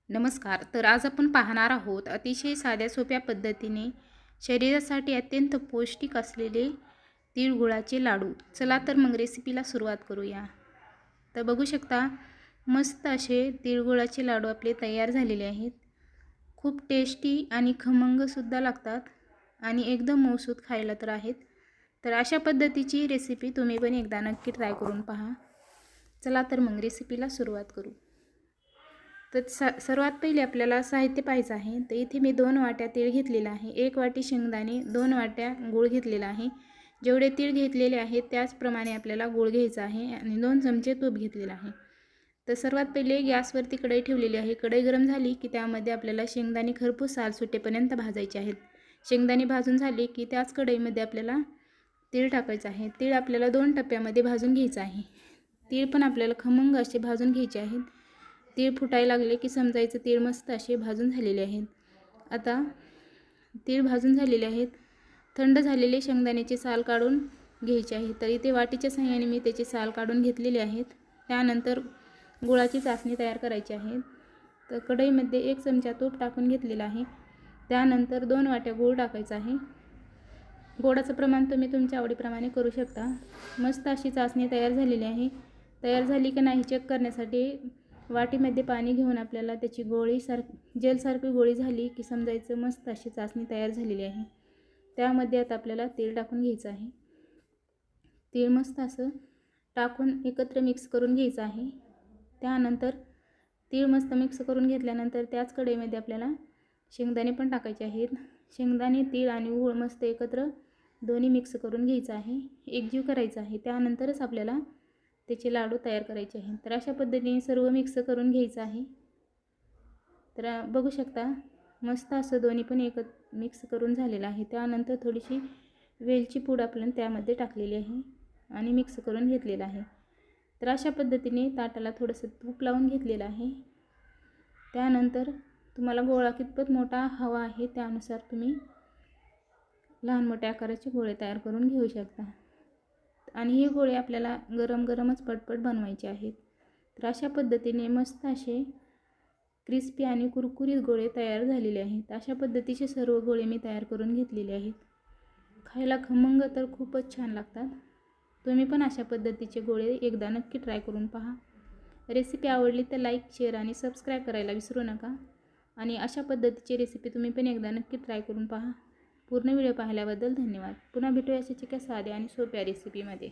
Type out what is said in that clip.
नमस्कार. तर आज आपण पाहणार आहोत अतिशय साध्या सोप्या पद्धतीने शरीरासाठी अत्यंत पौष्टिक असलेले तिळगुळाचे लाडू. चला तर मग रेसिपीला सुरुवात करूया. तर बघू शकता मस्त असे तिळगुळाचे लाडू आपले तयार झालेले आहेत. खूप टेस्टी आणि खमंगसुद्धा लागतात आणि एकदम मऊसूत खायला तर आहेत. तर अशा पद्धतीची रेसिपी तुम्ही पण एकदा नक्की ट्राय करून पहा. चला तर मग रेसिपीला सुरुवात करू. तर सर्वात पहिले आपल्याला साहित्य पाहायचं आहे. तर इथे मी 2 वाट्या तीळ घेतलेला आहे, 1 वाटी शेंगदाणे, 2 वाट्या गूळ घेतलेला आहे. जेवढे तीळ घेतलेले आहेत त्याचप्रमाणे आपल्याला गूळ घ्यायचा आहे आणि 2 चमचे तूप घेतलेलं आहे. तर सर्वात पहिले गॅसवरती कढई ठेवलेली आहे. कढई गरम झाली की त्यामध्ये आपल्याला शेंगदाणे खरपूस साल सुटेपर्यंत भाजायचे आहेत. शेंगदाणे भाजून झाले की त्याच कढईमध्ये आपल्याला तीळ टाकायचं आहे. तीळ आपल्याला 2 टप्प्यामध्ये भाजून घ्यायचं आहे. तीळ पण आपल्याला खमंग असे भाजून घ्यायचे आहेत. तीळ फुटायला लागले की समजायचं तीळ मस्त असे भाजून झालेले आहेत. आता तीळ भाजून झालेले आहेत. थंड झालेले शेंगदाण्याचे साल काढून घ्यायचे आहे. तर इथे वाटीच्या साहाय्याने मी त्याचे साल काढून घेतलेले आहेत. त्यानंतर गुळाची चासणी तयार करायची आहे. तर कढईमध्ये 1 चमचा तूप टाकून घेतलेला आहे. त्यानंतर 2 वाट्या गूळ टाकायचा आहे. गोडाचं प्रमाण तुम्ही तुमच्या आवडीप्रमाणे करू शकता. मस्त अशी चासणी तयार झालेली आहे. तयार झाली की नाही चेक करण्यासाठी वाटीमध्ये पाणी घेऊन आपल्याला त्याची जेलसारखी गोळी झाली की समजायचं मस्त अशी चासणी तयार झालेली आहे. त्यामध्ये आता आपल्याला तेल टाकून घ्यायचं आहे. तेल मस्त असं टाकून एकत्र मिक्स करून घ्यायचं आहे. त्यानंतर तीळ मस्त मिक्स करून घेतल्यानंतर त्याच कढईमध्ये आपल्याला शेंगदाणे पण टाकायचे आहेत. शेंगदाणे, तीळ आणि गूळ मस्त एकत्र दोन्ही मिक्स करून घ्यायचं आहे, एकजीव करायचं आहे. त्यानंतरच आपल्याला त्याचे लाडू तयार करायचे आहेत. तर अशा पद्धतीने सर्व मिक्स करून घ्यायचं आहे. तर बघू शकता मस्त असं दोन्ही पण मिक्स करून झालेलं आहे. त्यानंतर थोडीशी वेलची पूड आपण त्यामध्ये टाकलेली आहे आणि मिक्स करून घेतलेलं आहे. तर अशा पद्धतीने ताटाला थोडंसं तूप लावून घेतलेलं आहे. त्यानंतर तुम्हाला गोळा कितपत मोठा हवा आहे त्यानुसार तुम्ही लहान मोठ्या आकाराचे गोळे तयार करून घेऊ शकता. आणि हे गोळे आपल्याला गरमच पटपट बनवायचे आहेत. तर अशा पद्धतीने मस्त असे क्रिस्पी आणि कुरकुरीत गोळे तयार झालेले आहेत. अशा पद्धतीचे सर्व गोळे मी तयार करून घेतलेले आहेत. खायला खमंग तर खूपच छान लागतात. तुम्ही पण अशा पद्धतीचे गोळे एकदा नक्की ट्राय करून पहा. रेसिपी आवडली तर लाईक, शेअर आणि सबस्क्राईब करायला विसरू नका. आणि अशा पद्धतीची रेसिपी तुम्ही पण एकदा नक्की ट्राय करून पहा. पूर्ण व्हिडिओ पाहिल्याबद्दल धन्यवाद. पुन्हा भेटूया अशाच एका साध्या आणि सोप्या रेसिपीमध्ये.